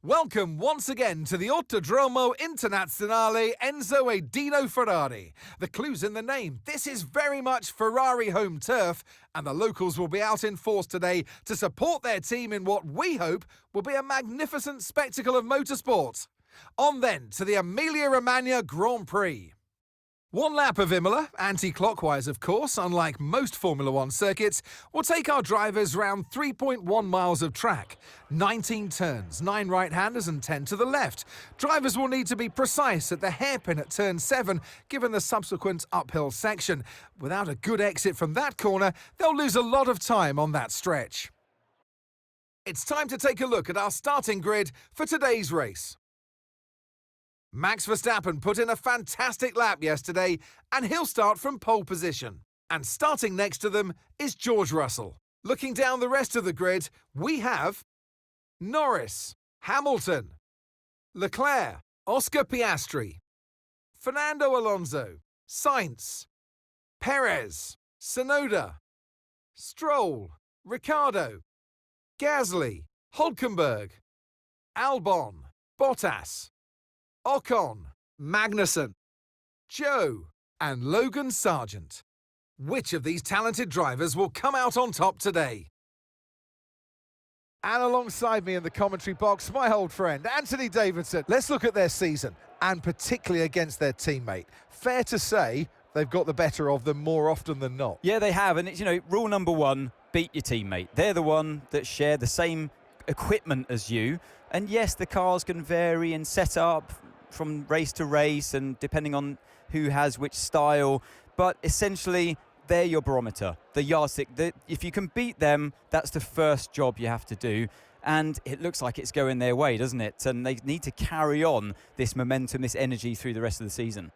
Welcome once again to the Autodromo Internazionale Enzo e Dino Ferrari. The clue's in the name. This is very much Ferrari home turf, and the locals will be out in force today to support their team in what we hope will be a magnificent spectacle of motorsport. On then to the Emilia-Romagna Grand Prix. One lap of Imola, anti-clockwise of course, unlike most Formula One circuits, will take our drivers round 3.1 miles of track. 19 turns, 9 right-handers and 10 to the left. Drivers will need to be precise at the hairpin at turn 7, given the subsequent uphill section. Without a good exit from that corner, they'll lose a lot of time on that stretch. It's time to take a look at our starting grid for today's race. Max Verstappen put in a fantastic lap yesterday, and he'll start from pole position. And starting next to them is George Russell. Looking down the rest of the grid, we have Norris, Hamilton, Leclerc, Oscar Piastri, Fernando Alonso, Sainz, Perez, Tsunoda, Stroll, Ricciardo, Gasly, Hülkenberg, Albon, Bottas, Ocon, Magnussen, Joe, and Logan Sargent. Which of these talented drivers will come out on top today? And alongside me in the commentary box, my old friend, Anthony Davidson. Let's look at their season, and particularly against their teammate. Fair to say they've got the better of them more often than not. Yeah, they have, and it's, rule number one, beat your teammate. They're the one that share the same equipment as you, and yes, the cars can vary in setup from race to race and depending on who has which style, but essentially they're your barometer, the yardstick. If you can beat them, that's the first job you have to do, and it looks like it's going their way, doesn't it? And they need to carry on this momentum, this energy through the rest of the season.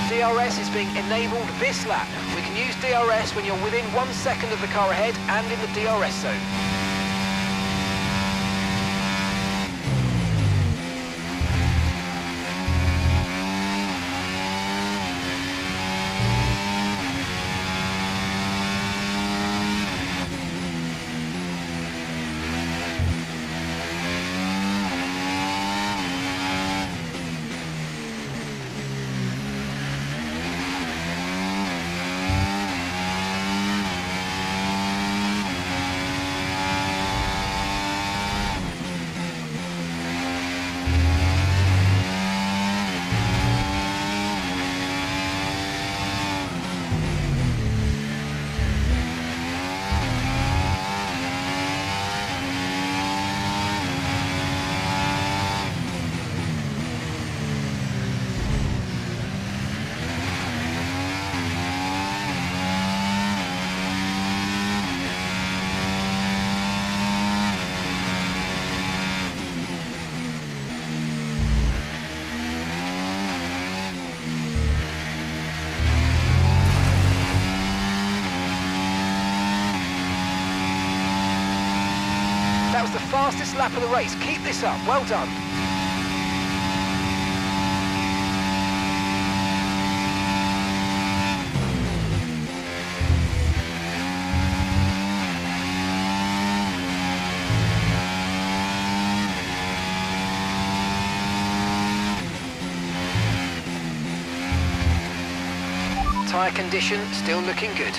DRS is being enabled this lap. We can use DRS when you're within 1 second of the car ahead and in the DRS zone. fastest lap of the race. Keep this up. Well done. Tyre condition still looking good.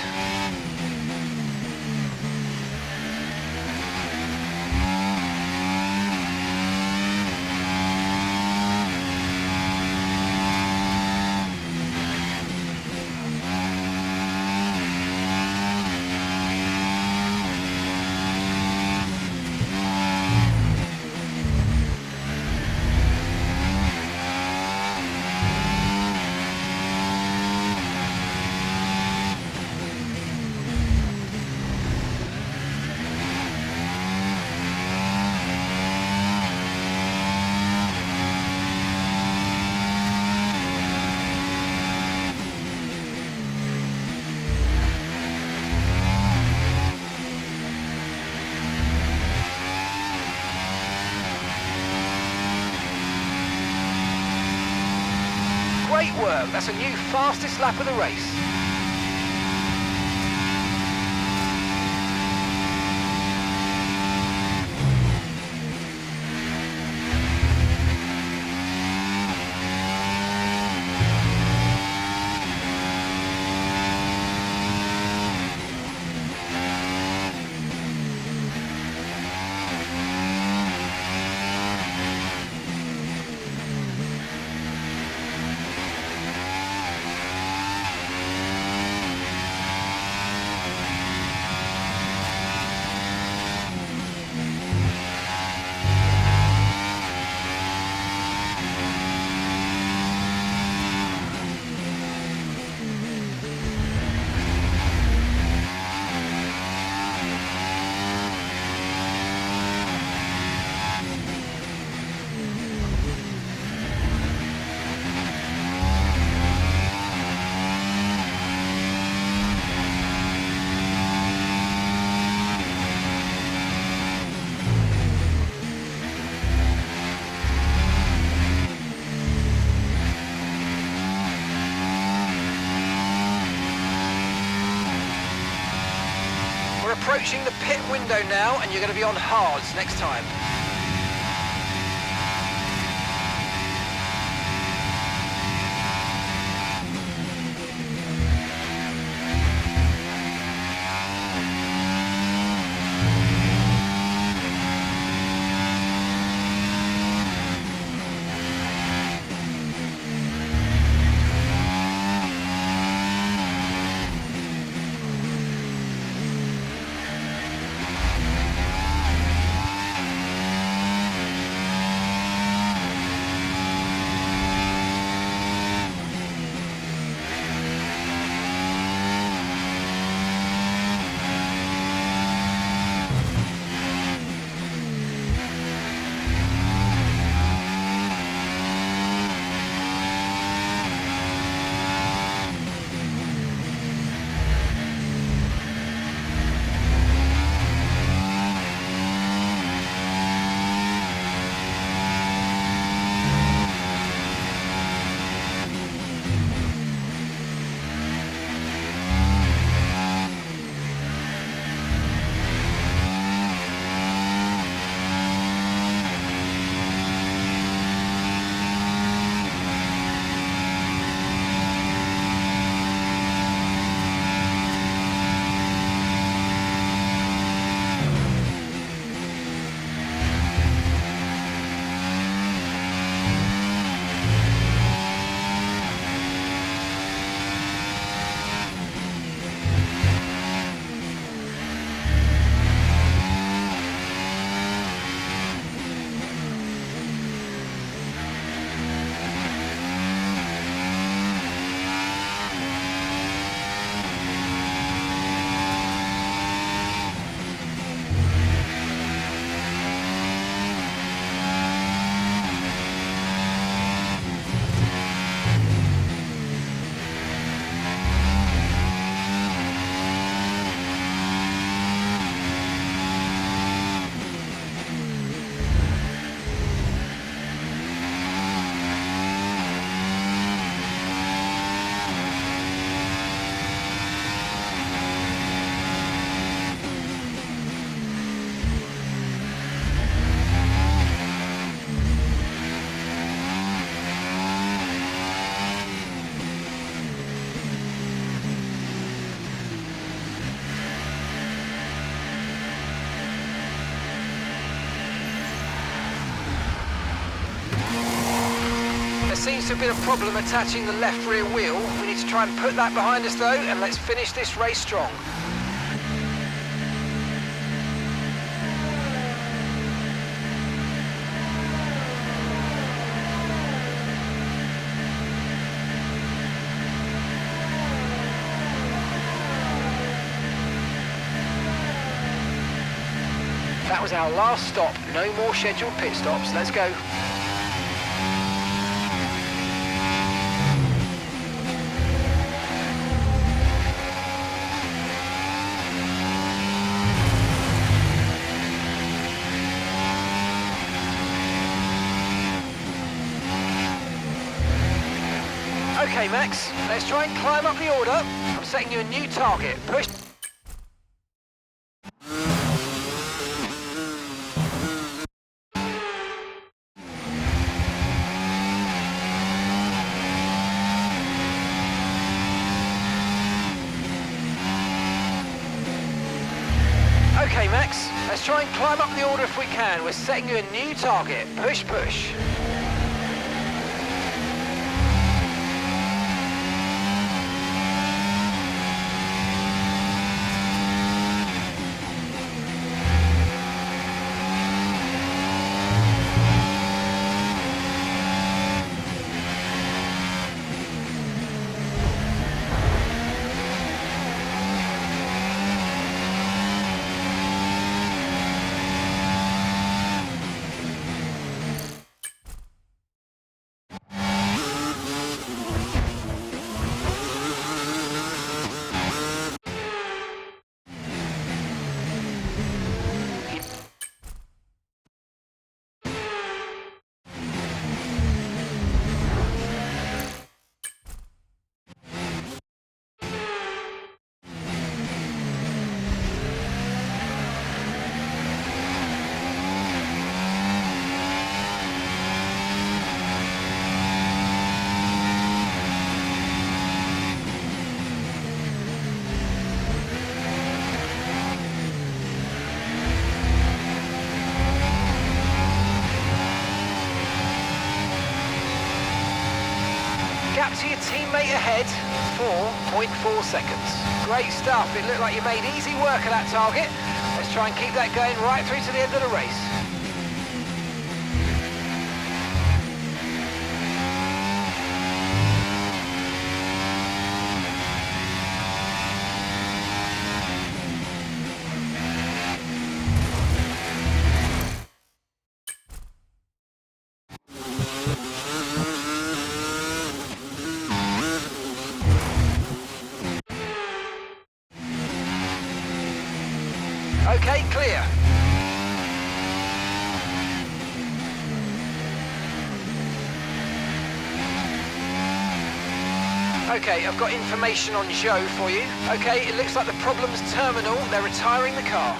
Great work, that's a new fastest lap of the race. We're approaching the pit window now, and you're going to be on hards next time. seems to have been a problem attaching the left rear wheel. We need to try and put that behind us though, and let's finish this race strong. That was our last stop. No more scheduled pit stops. Let's go. Okay, Max, let's try and climb up the order. I'm setting you a new target. Push. Okay, Max, let's try and climb up the order if we can. We're setting you a new target. Push, push. Gap to your teammate ahead, 4.4 seconds. Great stuff. It looked like you made easy work of that target. Let's try and keep that going right through to the end of the race. Okay, clear. Okay, I've got information on Joe for you. Okay, it looks like the problem's terminal. They're retiring the car.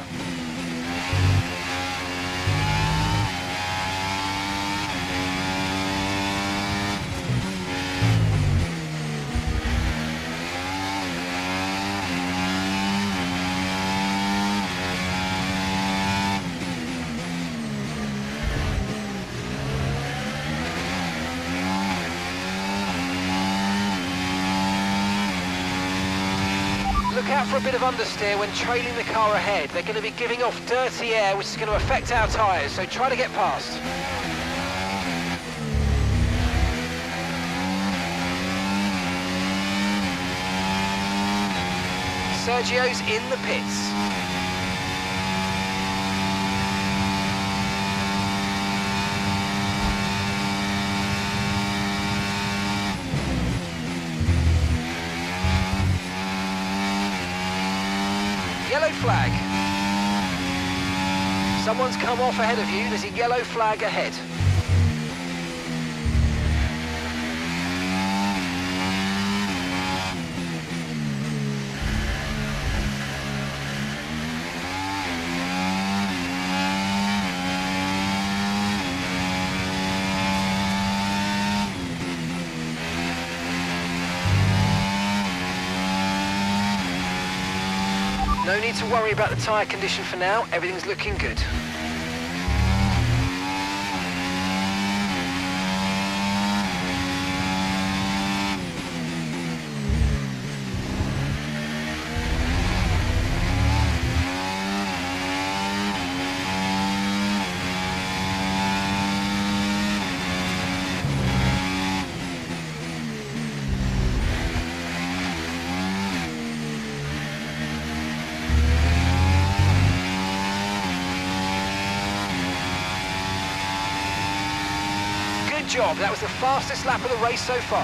Look out for a bit of understeer when trailing the car ahead. They're going to be giving off dirty air, which is going to affect our tyres, so try to get past. Sergio's in the pits. Yellow flag. Someone's come off ahead of you. There's a yellow flag ahead. No need to worry about the tyre condition for now. Everything's looking good. Good job. That was the fastest lap of the race so far.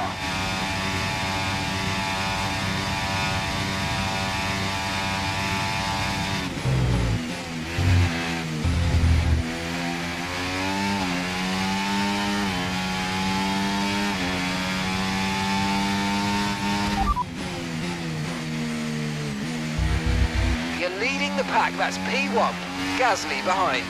You're leading the pack, that's P1. Gasly behind.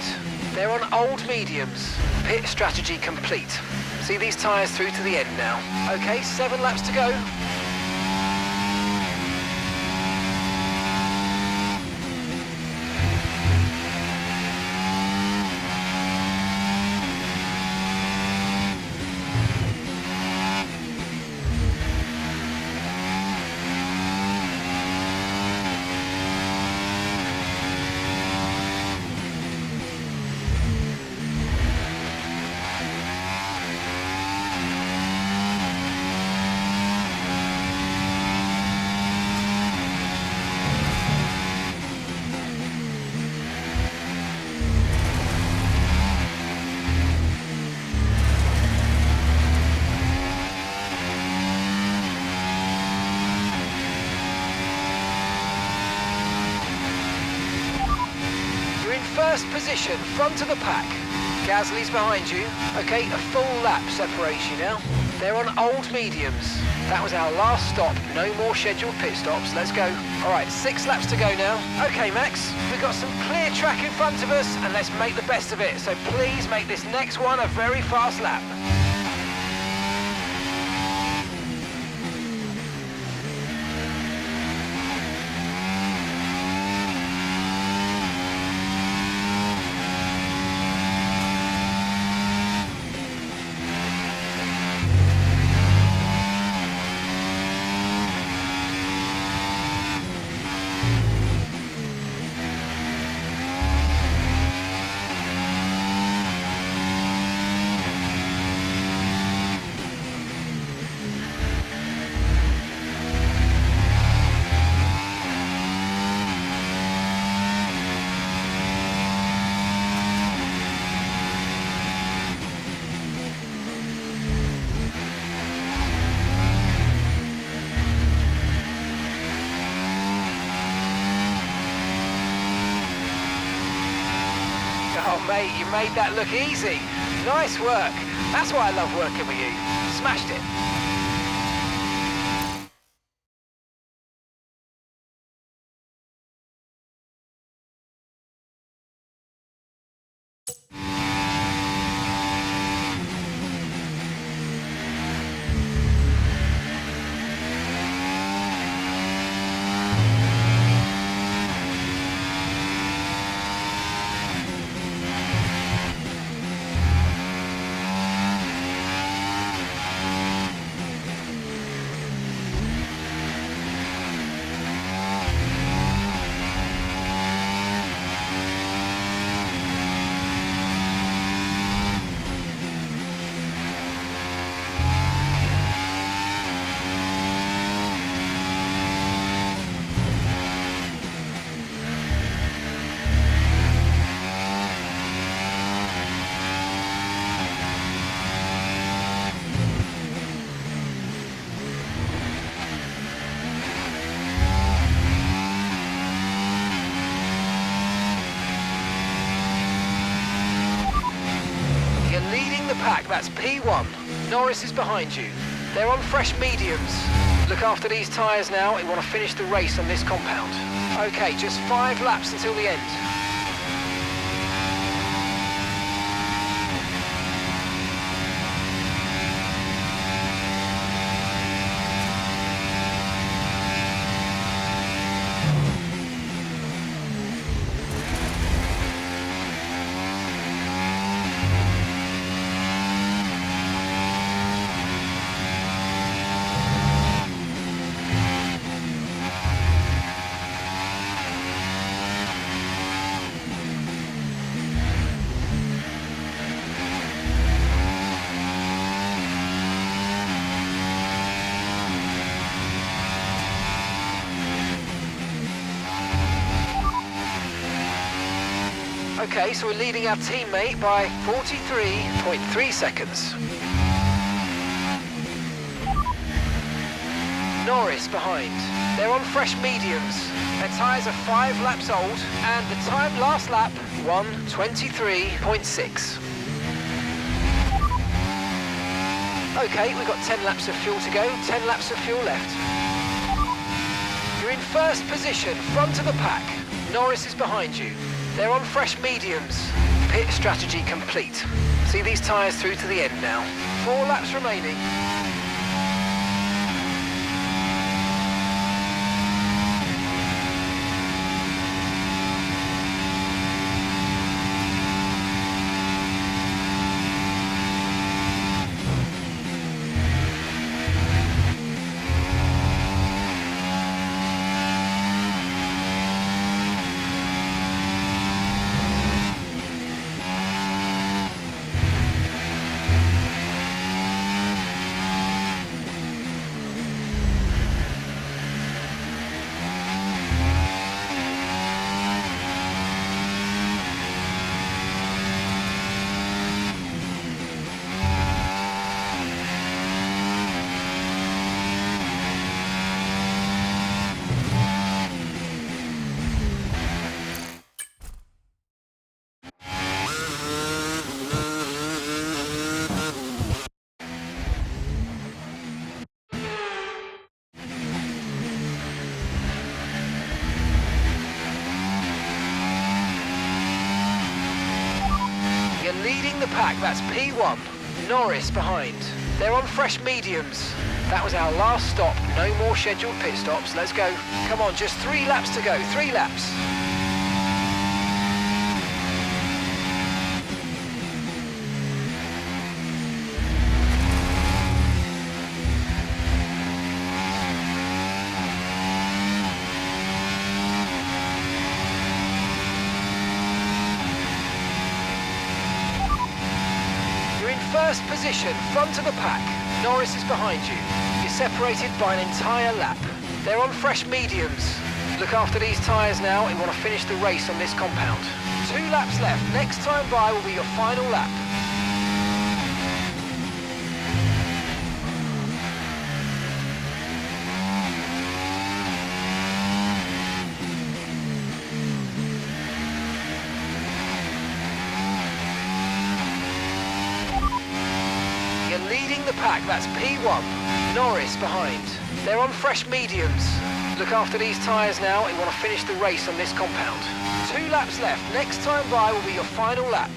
They're on old mediums. Pit strategy complete. See these tyres through to the end now. Okay, 7 laps to go. First position, front of the pack. Gasly's behind you. Okay, a full lap separates you now. They're on old mediums. That was our last stop. No more scheduled pit stops. Let's go. All right, 6 laps to go now. Okay, Max, we've got some clear track in front of us, and let's make the best of it. So please make this next one a very fast lap. Oh mate, you made that look easy. Nice work. That's why I love working with you. Smashed it. Pack, that's P1. Norris is behind you. They're on fresh mediums. Look after these tyres now. We want to finish the race on this compound. Okay, just 5 laps until the end. Okay, so we're leading our teammate by 43.3 seconds. Norris behind. They're on fresh mediums. Their tyres are 5 laps old, and the time last lap, 1:23.6. Okay, we've got 10 laps of fuel to go, 10 laps of fuel left. You're in first position, front of the pack. Norris is behind you. They're on fresh mediums. Pit strategy complete. See these tyres through to the end now. 4 laps remaining. Leading the pack, that's P1. Norris behind. They're on fresh mediums. That was our last stop. No more scheduled pit stops. Let's go. Come on, just 3 laps to go. 3 laps. First position, front of the pack. Norris is behind you. You're separated by an entire lap. They're on fresh mediums. Look after these tyres now. We want to finish the race on this compound. 2 laps left. Next time by will be your final lap. Leading the pack, that's P1. Norris behind. They're on fresh mediums. Look after these tyres now. We want to finish the race on this compound. 2 laps left. Next time by will be your final lap.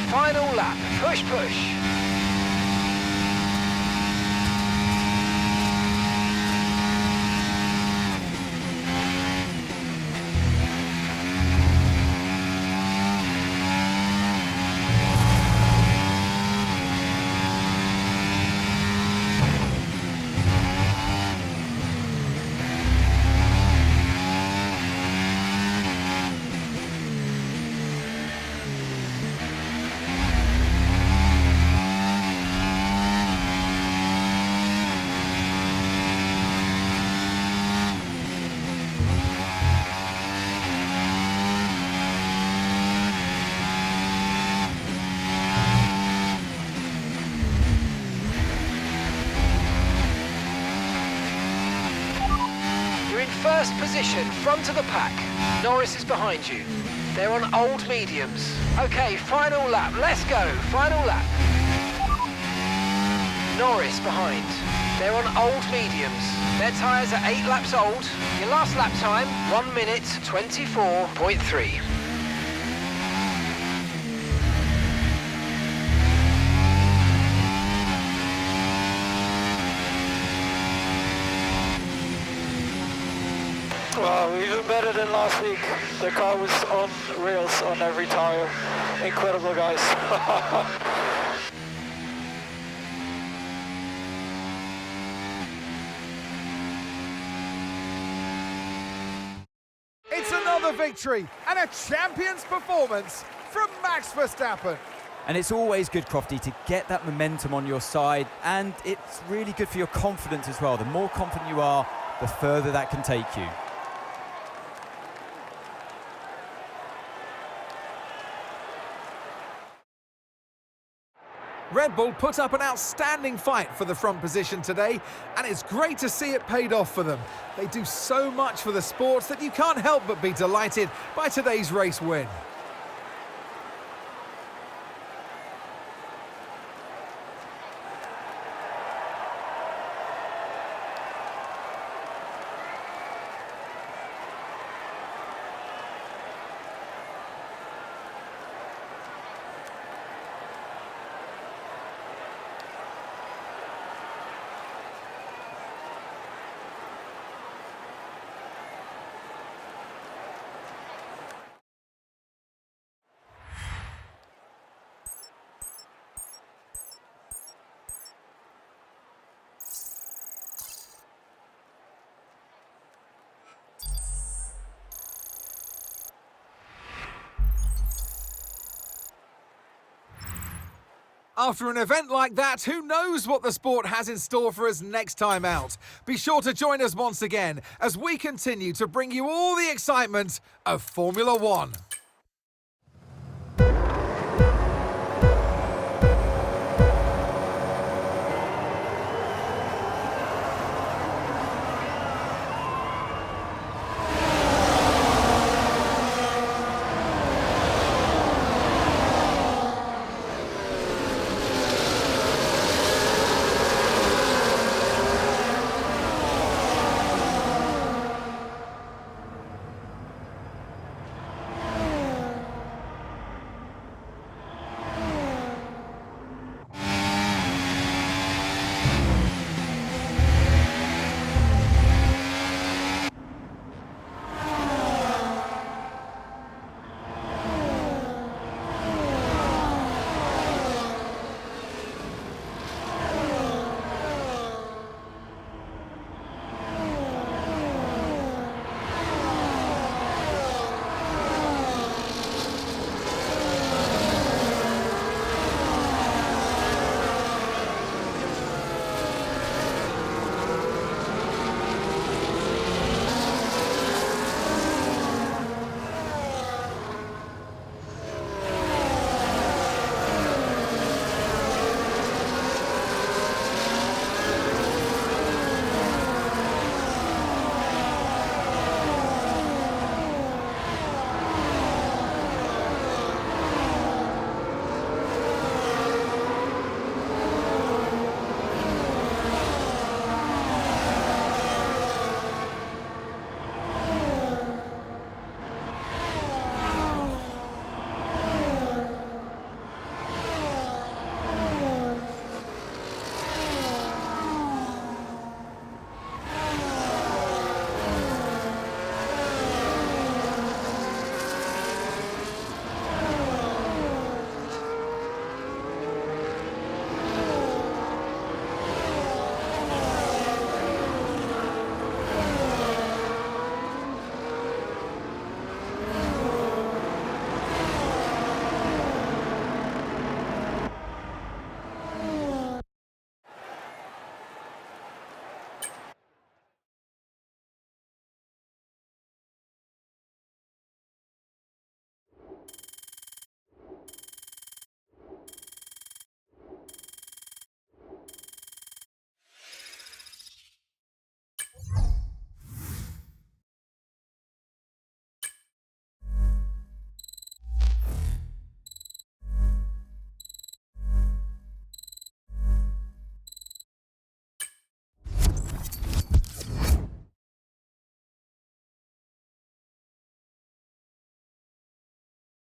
Final lap, push, push. First position, front of the pack. Norris is behind you. They're on old mediums. Okay, final lap. Let's go. Final lap. Norris behind. They're on old mediums. Their tyres are 8 laps old. Your last lap time, 1:24.3. Wow, even better than last week. The car was on rails on every tyre. Incredible, guys. victory and a champion's performance from Max Verstappen. And it's always good, Crofty, to get that momentum on your side, and it's really good for your confidence as well. The more confident you are, the further that can take you. Red Bull put up an outstanding fight for the front position today, and it's great to see it paid off for them. They do so much for the sport that you can't help but be delighted by today's race win. After an event like that, who knows what the sport has in store for us next time out? Be sure to join us once again as we continue to bring you all the excitement of Formula One.